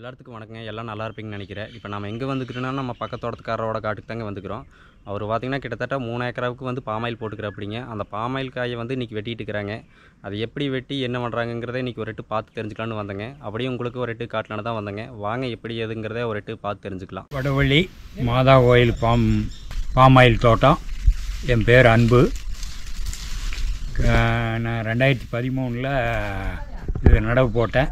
எல்லாத்துக்கும் வணக்கங்க. எல்லாம் நல்லா இருப்பீங்கன்னு நினைக்கிறேன். இப்போ நம்ம எங்கே வந்துக்கிறோன்னா, நம்ம பக்கத்தோட்டத்துக்காரரோட காட்டுக்கு தாங்க வந்துக்கிறோம். அவர் பார்த்திங்கன்னா கிட்டத்தட்ட 3 ஏக்கராவுக்கு வந்து பாமாயில் போட்டுக்கிறாப்பிடிங்க. அந்த பாமாயில் காயை வந்து இன்றைக்கி வெட்டிட்டு இருக்கிறாங்க. அது எப்படி வெட்டி என்ன பண்ணுறாங்கங்கிறத இன்றைக்கி ஒரு எட்டு பார்த்து தெரிஞ்சுக்கலான்னு வந்தேங்க. அப்படியே உங்களுக்கு ஒரு எட்டு காட்டலான்னு தான் வந்தேங்க. வாங்க எப்படி எதுங்கிறத ஒரு எட்டு பார்த்து தெரிஞ்சுக்கலாம். வடவள்ளி மாதா கோயில் பாமாயில் தோட்டம். என் பேர் அன்பு. நான் 2013 இது நடவு போட்டேன்.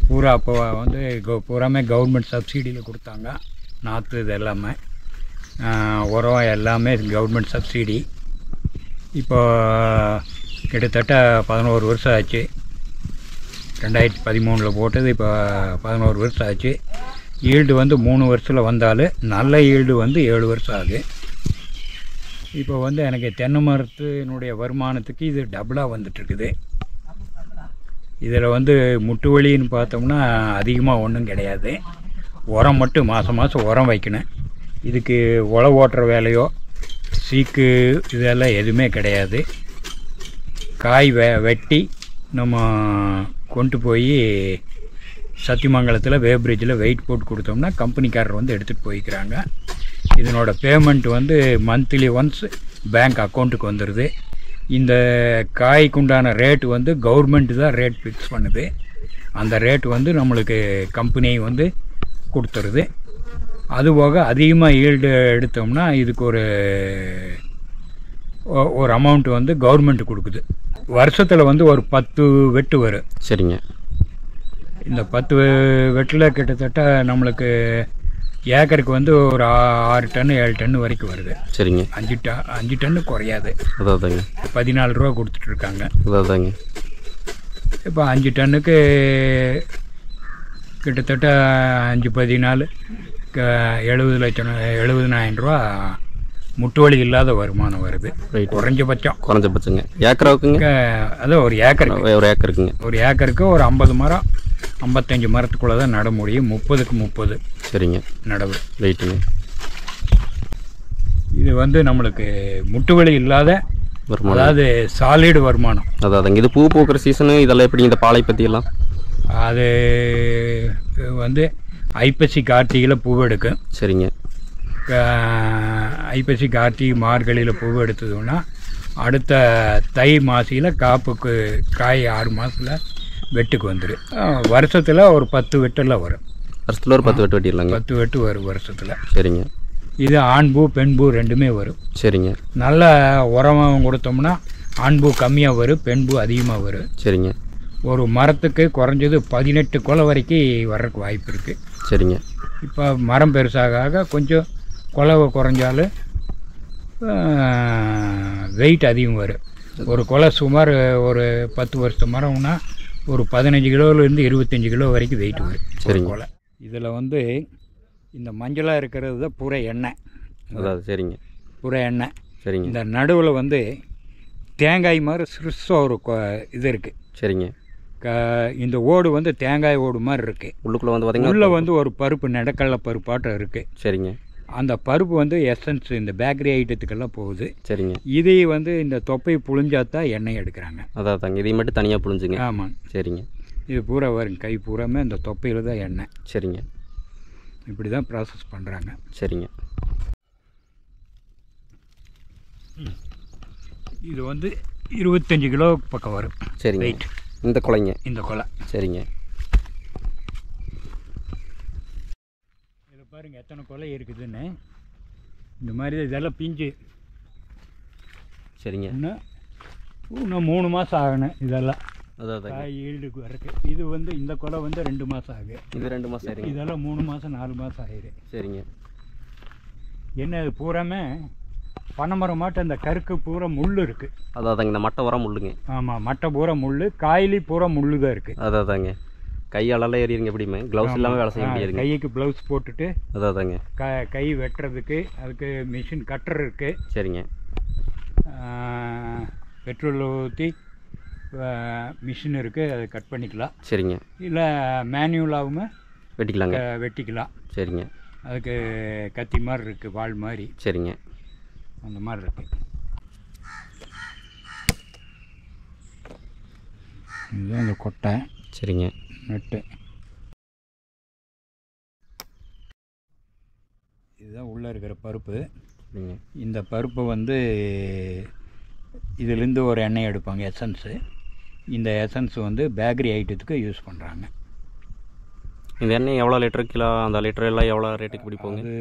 பூரா அப்போ வந்து பூராமே கவர்மெண்ட் சப்சிடியில் கொடுத்தாங்க. நாற்று இது எல்லாமே உரம் எல்லாமே கவர்மெண்ட் சப்சிடி. இப்போ கிட்டத்தட்ட 11 வருஷம் ஆச்சு. 2013 போட்டது இப்போ 11 வருஷம் ஆச்சு. ஈல்டு வந்து 3 வருஷத்தில் வந்தாலும் நல்ல ஈல்டு வந்து 7 வருஷம் ஆகுது. இப்போ வந்து எனக்கு தென்னை மரத்தினுடைய வருமானத்துக்கு இது டபுளாக வந்துட்டுருக்குது. இதில் வந்து முட்டு வலின்னு பார்த்தோம்னா அதிகமாக ஒன்றும் கிடையாது. உரம் மட்டும் மாதம் மாதம் உரம் வைக்கணும். இதுக்கு உழவு ஓட்டுற வேலையோ சீக்கு இதெல்லாம் எதுவுமே கிடையாது. காய் வெட்டி நம்ம கொண்டு போய் சத்தியமங்கலத்தில் வேப்ரிட்ஜில் வெயிட் போட்டு கொடுத்தோம்னா கம்பெனிக்காரர் வந்து எடுத்துகிட்டு போய்க்கிறாங்க. இதனோட பேமெண்ட் வந்து மந்த்லி ஒன்ஸ் பேங்க் அக்கௌண்ட்டுக்கு வந்துடுது. இந்த காய்க்குண்டான ரேட்டு வந்து கவர்மெண்ட்டு தான் ரேட் ஃபிக்ஸ் பண்ணுது. அந்த ரேட்டு வந்து நம்மளுக்கு கம்பெனி வந்து கொடுத்துருது. அதுபோக அதிகமாக ஈல்டு எடுத்தோம்னா இதுக்கு ஒரு அமௌண்ட் வந்து கவர்மெண்ட்டு கொடுக்குது. வருஷத்தில் வந்து ஒரு 10 வெட்டு வரும். சரிங்க. இந்த 10 வெட்டில் கிட்டத்தட்ட நம்மளுக்கு ஏக்கருக்கு வந்து ஒரு 6 டன் 7 டன் வரைக்கும் வருது. சரிங்க. 5 டன்னு குறையாது. அதாதாங்க 14 ரூபா கொடுத்துட்ருக்காங்க. அதாதாங்க இப்போ 5 டன்னுக்கு கிட்டத்தட்ட 5-14 70,000 ரூபா முட்டு வலி இல்லாத வருமானம் வருது. குறைஞ்சபட்சங்க ஏக்கராவுக்குங்க. அதான் ஒரு ஏக்கருக்குங்க ஒரு ஏக்கருக்கு ஒரு 50 மரம் 55 மரத்துக்குள்ளே தான் நட முடியும். 30க்கு 30. சரிங்க. நடவு ரைட்டுங்க. இது வந்து நம்மளுக்கு முட்டு வலி இல்லாத வருமானம், அதாவது சாலிடு வருமானம். அதாவதுங்க இது பூ பூக்கிற சீசனு இதெல்லாம் எப்படி இந்த பாலை பற்றியெல்லாம் அது வந்து ஐப்பசி கார்த்திகையில் பூ எடுக்கும். சரிங்க. ஐப்பசி கார்த்திகை மார்கழியில் பூ எடுத்ததுன்னா அடுத்த தை மாசியில் காப்புக்கு காய் 6 மாதத்தில் வெட்டுக்கு வந்துடும். வருஷத்தில் ஒரு 10 வெட்டெல்லாம் வரும். வருஷத்தில் ஒரு 10 வெட்டு வெட்டிடலாங்க. 10 வெட்டு வரும் வருஷத்தில். சரிங்க. இது ஆண் பூ பெண் பூ ரெண்டுமே வரும். சரிங்க. நல்ல உரம் கொடுத்தோம்னா ஆண் பூ கம்மியாக வரும், பெண் பூ அதிகமாக வரும். சரிங்க. ஒரு மரத்துக்கு குறைஞ்சது 18 குலை வரைக்கும் வர்றதுக்கு வாய்ப்பு இருக்குது. சரிங்க. இப்போ மரம் பெருசாக கொஞ்சம் குலை குறைஞ்சாலும் வெயிட் அதிகம் வரும். ஒரு குலை சுமார் ஒரு 10 வருஷத்து மரம்னா ஒரு 15 கிலோலேருந்து 25 கிலோ வரைக்கும் வெயிட் வரும். சரிங்க. குலை இதில் வந்து இந்த மஞ்சளாக இருக்கிறது தான் புற எண்ணெய். அதாவது சரிங்க. புற எண்ணெய். சரிங்க. இந்த நடுவில் வந்து தேங்காய் மாதிரி சிறுசாக ஒரு இது இருக்குது. சரிங்க. இந்த ஓடு வந்து தேங்காய் ஓடு மாதிரி இருக்குது. உள்ளுக்குள்ளே வந்து பார்த்திங்கன்னா உள்ளே வந்து ஒரு பருப்பு நெடக்கடலை பருப்பாட்டம் இருக்குது. சரிங்க. அந்த பருப்பு வந்து எசன்ஸ் இந்த பேக்கரி ஐட்டத்துக்கெல்லாம் போகுது. சரிங்க. இதை வந்து இந்த தொப்பை புழிஞ்சாதான் எண்ணெய் எடுக்கிறாங்க. அதாதாங்க இதை மட்டும் தனியாக புழிஞ்சுங்க. ஆமாம். சரிங்க. இது பூரா வரும் கை பூராமே இந்த தொப்பையில் தான் எண்ணெய். சரிங்க. இப்படி தான் ப்ராசஸ் பண்ணுறாங்க. சரிங்க. இது வந்து 25 கிலோ பக்கம் வரும். சரிங்க. வெயிட் இந்த குலைங்க. இந்த கொலை. சரிங்க. இதில் பாருங்கள் எத்தனை கொலை இருக்குதுன்னு. இந்த மாதிரி இதெல்லாம் பிஞ்சு. சரிங்க. இன்னும் 3 மாதம் ஆகணும் இதெல்லாம். அதாவது காய் ஈல்டுக்கு வரக்கு. இது வந்து இந்த கொலை வந்து 2 மாதம் ஆகுது. இது 2 மாதம் ஆயிடுங்க. இதெல்லாம் 3 மாதம் 4 மாதம் ஆயிடுது. சரிங்க. என்ன இது பூராமே பனைமரம் மாட்டு அந்த கருக்கு பூரா முள் இருக்குது. அதாதாங்க இந்த மட்டை உரம் முள்ளுங்க. ஆமாம், மட்டை பூரா முள், காயிலி பூரா முள் தான் இருக்குது. அதாதாங்க கையாலெல்லாம் ஏறிடுங்க. எப்படியுமே க்ளவுஸ் இல்லாமல் வேலை செய்ய முடியாது. கைக்கு ப்ளவுஸ் போட்டுட்டு அதாதாங்க கை வெட்டுறதுக்கு அதுக்கு மிஷின் கட்டர் இருக்குது. சரிங்க. பெட்ரோல் ஊற்றி மிஷின் இருக்குது, அதை கட் பண்ணிக்கலாம். சரிங்க. இல்லை மேனுவலாகவும் வெட்டிக்கலாம். சரிங்க. அதுக்கு கத்தி மாதிரி இருக்குது, வால் மாதிரி. சரிங்க. அந்த மாதிரி இருக்குது. இதுதான் இந்த கொட்டை. சரிங்க. நட்டு பருப்பு. சரிங்க. இந்த பருப்பை வந்து இதிலேருந்து ஒரு எண்ணெய் எடுப்பாங்க, எசன்ஸு. இந்த எசன்ஸ் வந்து பேக்கரி ஐட்டத்துக்கு யூஸ் பண்ணுறாங்க. இந்த எண்ணெய் எவ்வளோ லிட்டர் கிலோ, அந்த லிட்டர் எல்லாம் எவ்வளோ ரேட்டுக்கு பிடிப்போங்க? அது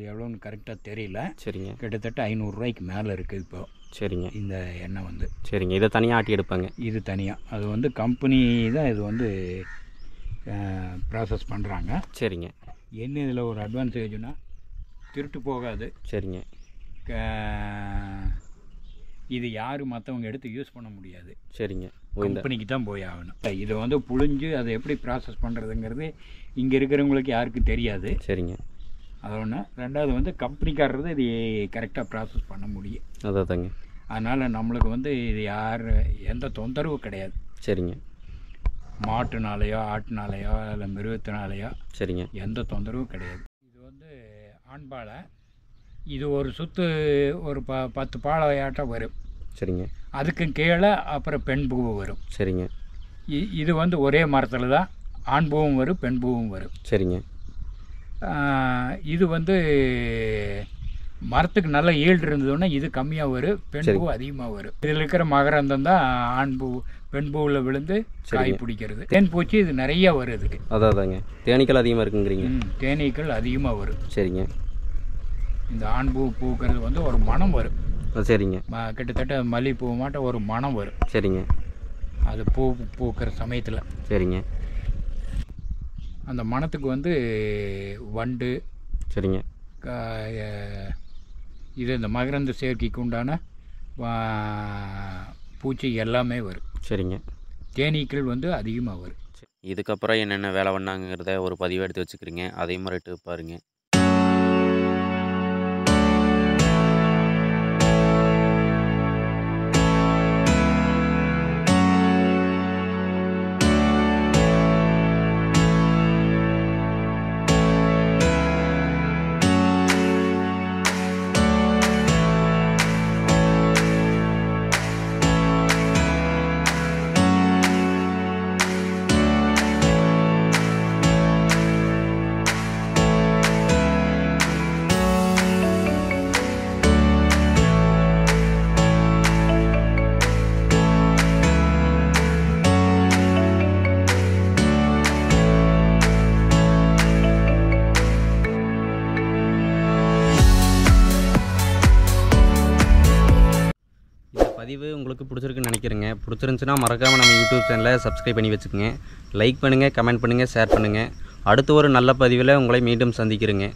எவ்வளோன்னு கரெக்டாக தெரியல. சரிங்க. கிட்டத்தட்ட 500 ரூபாய்க்கு மேலே இருக்குது இப்போ. சரிங்க. இந்த எண்ணெய் வந்து. சரிங்க. இதை தனியாக ஆட்டி எடுப்பாங்க? இது தனியாக. அது வந்து கம்பெனி தான் இது வந்து ப்ராசஸ் பண்ணுறாங்க. சரிங்க. என்ன இதில் ஒரு அட்வான்டேஜ்னா திருட்டு போகாது. சரிங்க. இது யாரும் மற்றவங்க எடுத்து யூஸ் பண்ண முடியாது. சரிங்க. கம்பெனிக்கு தான் போய் ஆகணும். இதை வந்து புழிஞ்சு அதை எப்படி ப்ராசஸ் பண்ணுறதுங்கிறது இங்கே இருக்கிறவங்களுக்கு யாருக்கும் தெரியாது. சரிங்க. அது ஒன்று. ரெண்டாவது வந்து கம்பெனிக்காரது இது கரெக்டாக ப்ராசஸ் பண்ண முடியும். அதாங்க. அதனால் நம்மளுக்கு வந்து இது எந்த தொந்தரவும் கிடையாது. சரிங்க. மாட்டுனாலேயோ ஆட்டுனாலேயோ இல்லை மிருகத்தினாலேயோ சரிங்க. எந்த தொந்தரவும் கிடையாது. இது வந்து ஆண்பாலை. இது ஒரு சுற்று ஒரு 10 பாளையாட்டம் வரும். சரிங்க. அதுக்கு கீழே அப்புறம் பெண் பூவு வரும். சரிங்க. இது வந்து ஒரே மரத்தில் தான் ஆண் பூவும் வரும், பெண் பூவும் வரும். சரிங்க. இது வந்து மரத்துக்கு நல்ல ஈல்டு இருந்ததுன்னா இது கம்மியாக வரும், பெண் பூ அதிகமாக வரும். இதில் இருக்கிற மகரந்தம் தான் ஆண் பூ பெண் பூவில் விழுந்து காய் பிடிக்கிறது. தேன் பூச்சி இது நிறைய வரும் இதுக்கு. அதாங்க. தேனீக்கள் அதிகமாக இருக்குங்கிறீங்க? தேனீக்கள் அதிகமாக வரும். சரிங்க. இந்த ஆண் பூ பூக்கிறது வந்து ஒரு மனம் வரும். சரிங்க. கிட்டத்தட்ட மல்லிகைப்பூ மாட்ட ஒரு மனம் வரும். சரிங்க. அது பூக்கிற சமயத்தில். சரிங்க. அந்த மனத்துக்கு வந்து வண்டு. சரிங்க. இது இந்த மகரந்த சேர்க்கைக்கு உண்டான பூச்சி எல்லாமே வரும். சரிங்க. தேனீக்கள் வந்து அதிகமாக வரும். இதுக்கப்புறம் என்னென்ன வேலை பண்ணாங்கிறத ஒரு பதிவு எடுத்து வச்சுக்கிறீங்க, அதையும் முறைட்டு பாருங்கள். பதிவு உங்களுக்கு பிடிச்சிருக்குன்னு நினைக்கிறேங்க. பிடிச்சிருந்துச்சுன்னா மறக்காமல் நம்ம யூடியூப் சேனலை சப்ஸ்கிரைப் பண்ணி வச்சுக்கோங்க. லைக் பண்ணுங்கள், கமெண்ட் பண்ணுங்கள், ஷேர் பண்ணுங்கள். அடுத்து ஒரு நல்ல பதிவில் உங்களை மீண்டும் சந்திக்கிறேங்க.